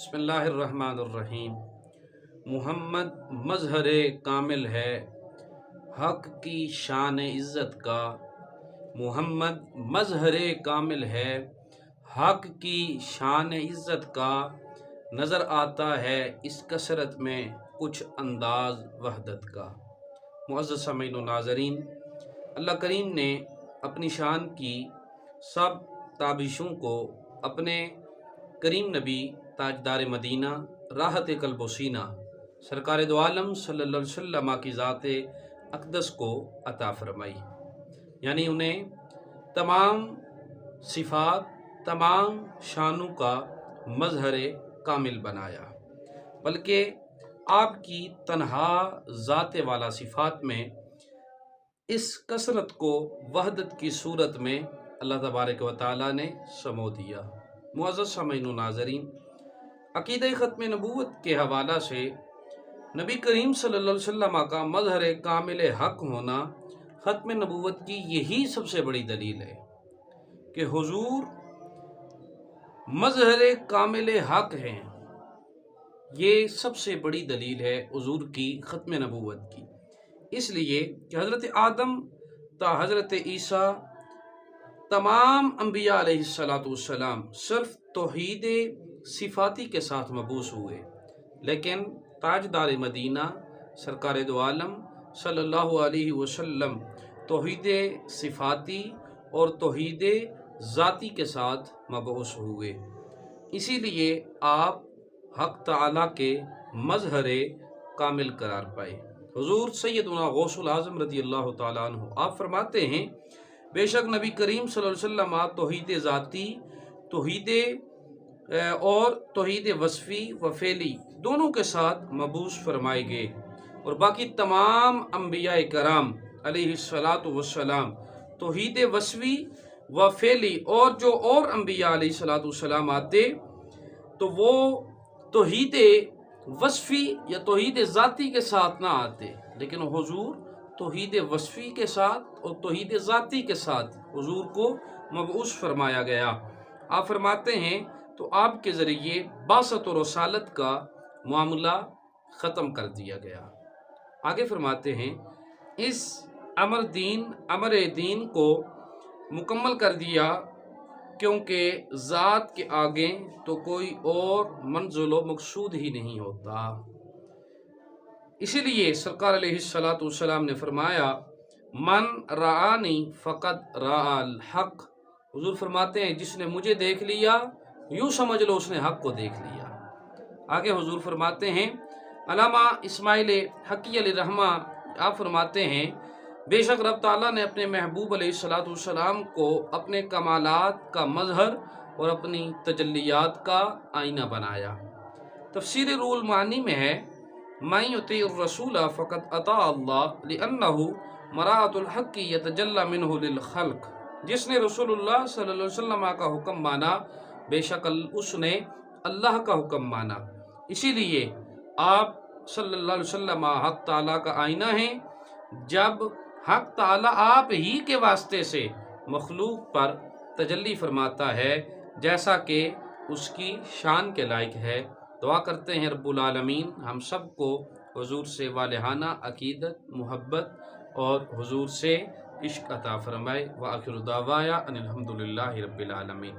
بسم اللہ الرحمن الرحیم۔ محمد مظہر کامل ہے حق کی شان عزت کا۔ محمد مظہر کامل ہے حق کی شان عزت کا۔ نظر آتا ہے اس کثرت میں کچھ انداز وحدت کا۔ معزز سامعین و ناظرین، اللہ کریم نے اپنی شان کی سب تابشوں کو اپنے کریم نبی تاجدار مدینہ راحت قلب و سینہ سرکار دو عالم صلی اللہ علیہ وسلم کی ذات اقدس کو عطا فرمائی، یعنی انہیں تمام صفات تمام شانوں کا مظہر کامل بنایا، بلکہ آپ کی تنہا ذات والا صفات میں اس کثرت کو وحدت کی صورت میں اللہ تبارک و تعالی نے سمو دیا۔ معزز سامعین و ناظرین، عقیدہ ختم نبوت کے حوالہ سے نبی کریم صلی اللہ علیہ وسلم کا مظہر کامل حق ہونا ختم نبوت کی یہی سب سے بڑی دلیل ہے کہ حضور مظہر کامل حق ہیں۔ یہ سب سے بڑی دلیل ہے حضور کی ختم نبوت کی، اس لیے کہ حضرت آدم تا حضرت عیسیٰ تمام انبیاء علیہ السلام صرف توحید صفاتی کے ساتھ مبعوث ہوئے، لیکن تاجدار مدینہ سرکار دو عالم صلی اللہ علیہ وسلم توحید صفاتی اور توحید ذاتی کے ساتھ مبعوث ہوئے، اسی لیے آپ حق تعالیٰ کے مظہر کامل قرار پائے۔ حضور سیدنا غوث العظم رضی اللہ تعالیٰ عنہ آپ فرماتے ہیں، بے شک نبی کریم صلی اللہ علیہ وسلم توحید ذاتی توحید اور توحید وصفی و فعلی دونوں کے ساتھ مبعوث فرمائے گئے، اور باقی تمام انبیاء کرام علیہ السلام توحید وصفی و فعلی اور جو اور انبیاء علیہ السلام آتے تو وہ توحید وصفی یا توحید ذاتی کے ساتھ نہ آتے، لیکن حضور توحید وصفی کے ساتھ اور توحید ذاتی کے ساتھ حضور کو مبعوث فرمایا گیا۔ آپ فرماتے ہیں تو آپ کے ذریعے بعثت و رسالت کا معاملہ ختم کر دیا گیا۔ آگے فرماتے ہیں اس امر دین کو مکمل کر دیا، کیونکہ ذات کے آگے تو کوئی اور منزل و مقصود ہی نہیں ہوتا۔ اسی لیے سرکار علیہ السلام نے فرمایا، من رآنی فقد رأى الحق۔ حضور فرماتے ہیں جس نے مجھے دیکھ لیا یوں سمجھ لو اس نے حق کو دیکھ لیا۔ آگے حضور فرماتے ہیں، علامہ اسماعیل حقی علیہ رحمہ آپ فرماتے ہیں، بے شک رب تعالیٰ نے اپنے محبوب علیہ السلام کو اپنے کمالات کا مظہر اور اپنی تجلیات کا آئینہ بنایا۔ تفسیر روح المعانی میں ہے، من یطیع الرسول فقد اطاع اللہ لأنہ مراعۃ الحق یتجلی منہ للخلق۔ جس نے رسول اللہ صلی اللہ علیہ وسلم کا حکم مانا بے شک اس نے اللہ کا حکم مانا، اسی لیے آپ صلی اللہ علیہ وسلم حق تعالیٰ کا آئینہ ہیں۔ جب حق تعالیٰ آپ ہی کے واسطے سے مخلوق پر تجلی فرماتا ہے جیسا کہ اس کی شان کے لائق ہے، دعا کرتے ہیں رب العالمین ہم سب کو حضور سے والہانہ عقیدت محبت اور حضور سے عشق عطا فرمائے۔ وآخر دعوایا ان الحمدللہ رب العالمین۔